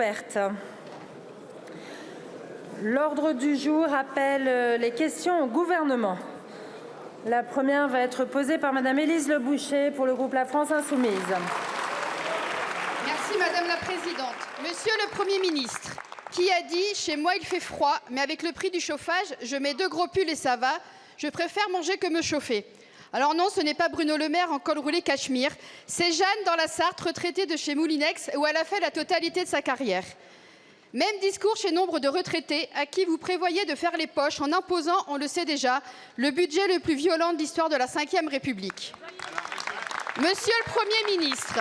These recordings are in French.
ouverte. L'ordre du jour appelle les questions au gouvernement. La première va être posée par Madame Élise Le Boucher pour le groupe La France Insoumise. Merci Madame la Présidente. Monsieur le Premier ministre, qui a dit « Chez moi il fait froid, mais avec le prix du chauffage, je mets 2 gros pulls et ça va, je préfère manger que me chauffer ». Alors non, ce n'est pas Bruno Le Maire en col roulé cachemire, c'est Jeanne dans la Sarthe, retraitée de chez Moulinex, où elle a fait la totalité de sa carrière. Même discours chez nombre de retraités à qui vous prévoyez de faire les poches en imposant, on le sait déjà, le budget le plus violent de l'histoire de la Ve République. Monsieur le Premier ministre,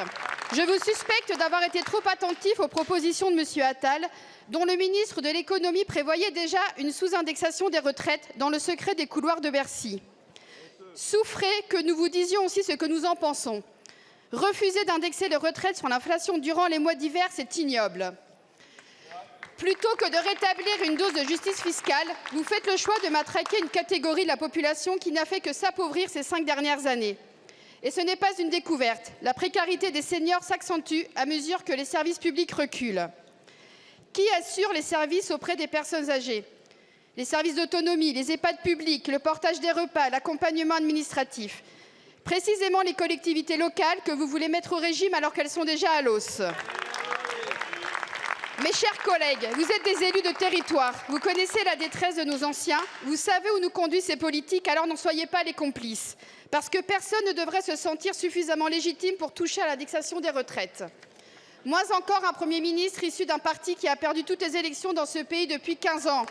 je vous suspecte d'avoir été trop attentif aux propositions de Monsieur Attal, dont le ministre de l'économie prévoyait déjà une sous-indexation des retraites dans le secret des couloirs de Bercy. Souffrez que nous vous disions aussi ce que nous en pensons. Refuser d'indexer les retraites sur l'inflation durant les mois d'hiver, c'est ignoble. Plutôt que de rétablir une dose de justice fiscale, vous faites le choix de matraquer une catégorie de la population qui n'a fait que s'appauvrir ces 5 dernières années. Et ce n'est pas une découverte. La précarité des seniors s'accentue à mesure que les services publics reculent. Qui assure les services auprès des personnes âgées? Les services d'autonomie, les EHPAD publics, le portage des repas, l'accompagnement administratif. Précisément les collectivités locales que vous voulez mettre au régime alors qu'elles sont déjà à l'os. Mes chers collègues, vous êtes des élus de territoire, vous connaissez la détresse de nos anciens, vous savez où nous conduisent ces politiques, alors n'en soyez pas les complices. Parce que personne ne devrait se sentir suffisamment légitime pour toucher à l'indexation des retraites. Moins encore un Premier ministre issu d'un parti qui a perdu toutes les élections dans ce pays depuis 15 ans.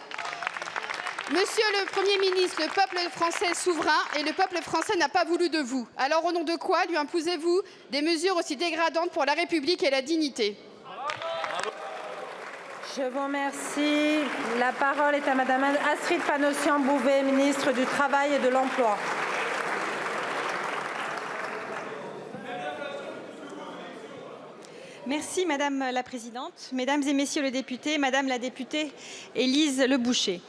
Monsieur le Premier ministre, le peuple français est souverain et le peuple français n'a pas voulu de vous. Alors au nom de quoi lui imposez-vous des mesures aussi dégradantes pour la République et la dignité? Je vous remercie. La parole est à Madame Astrid Panosyan-Bouvet, ministre du Travail et de l'Emploi. Merci Madame la Présidente, Mesdames et Messieurs les députés, Madame la députée Élise Le Boucher.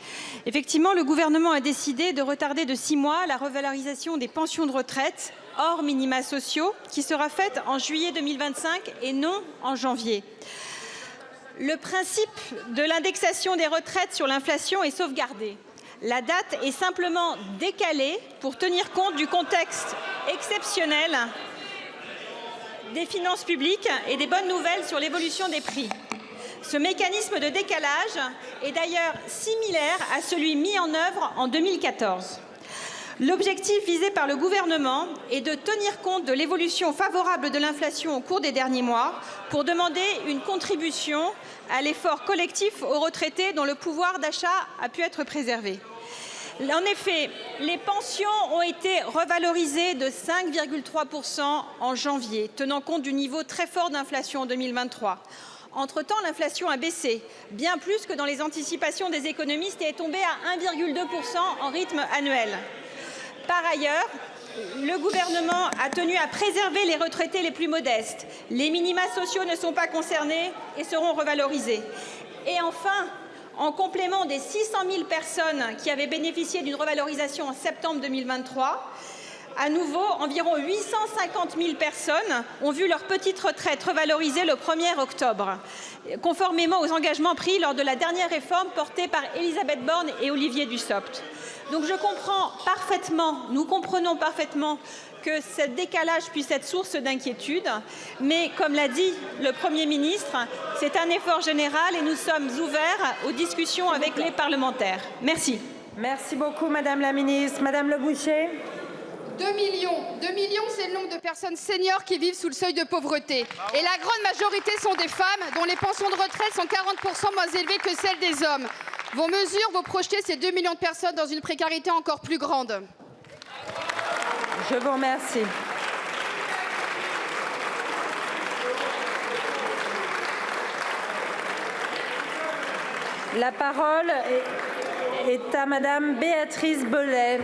Effectivement, le gouvernement a décidé de retarder de 6 mois la revalorisation des pensions de retraite hors minima sociaux qui sera faite en juillet 2025 et non en janvier. Le principe de l'indexation des retraites sur l'inflation est sauvegardé. La date est simplement décalée pour tenir compte du contexte exceptionnel des finances publiques et des bonnes nouvelles sur l'évolution des prix. Ce mécanisme de décalage est d'ailleurs similaire à celui mis en œuvre en 2014. L'objectif visé par le gouvernement est de tenir compte de l'évolution favorable de l'inflation au cours des derniers mois pour demander une contribution à l'effort collectif aux retraités dont le pouvoir d'achat a pu être préservé. En effet, les pensions ont été revalorisées de 5,3% en janvier, tenant compte du niveau très fort d'inflation en 2023. Entre-temps, l'inflation a baissé, bien plus que dans les anticipations des économistes, et est tombée à 1,2% en rythme annuel. Par ailleurs, le gouvernement a tenu à préserver les retraités les plus modestes. Les minima sociaux ne sont pas concernés et seront revalorisés. Et enfin, en complément des 600 000 personnes qui avaient bénéficié d'une revalorisation en septembre 2023, à nouveau, environ 850 000 personnes ont vu leur petite retraite revalorisée le 1er octobre, conformément aux engagements pris lors de la dernière réforme portée par Elisabeth Borne et Olivier Dussopt. Donc je comprends parfaitement, nous comprenons parfaitement que ce décalage puisse être source d'inquiétude, mais comme l'a dit le Premier ministre, c'est un effort général et nous sommes ouverts aux discussions avec les parlementaires. Merci. Merci beaucoup Madame la ministre. Madame Le Boucher. 2 millions, c'est le nombre de personnes seniors qui vivent sous le seuil de pauvreté. Et la grande majorité sont des femmes dont les pensions de retraite sont 40% moins élevées que celles des hommes. Vos mesures vont projeter ces 2 millions de personnes dans une précarité encore plus grande. Je vous remercie. La parole est à Madame Béatrice Bellet.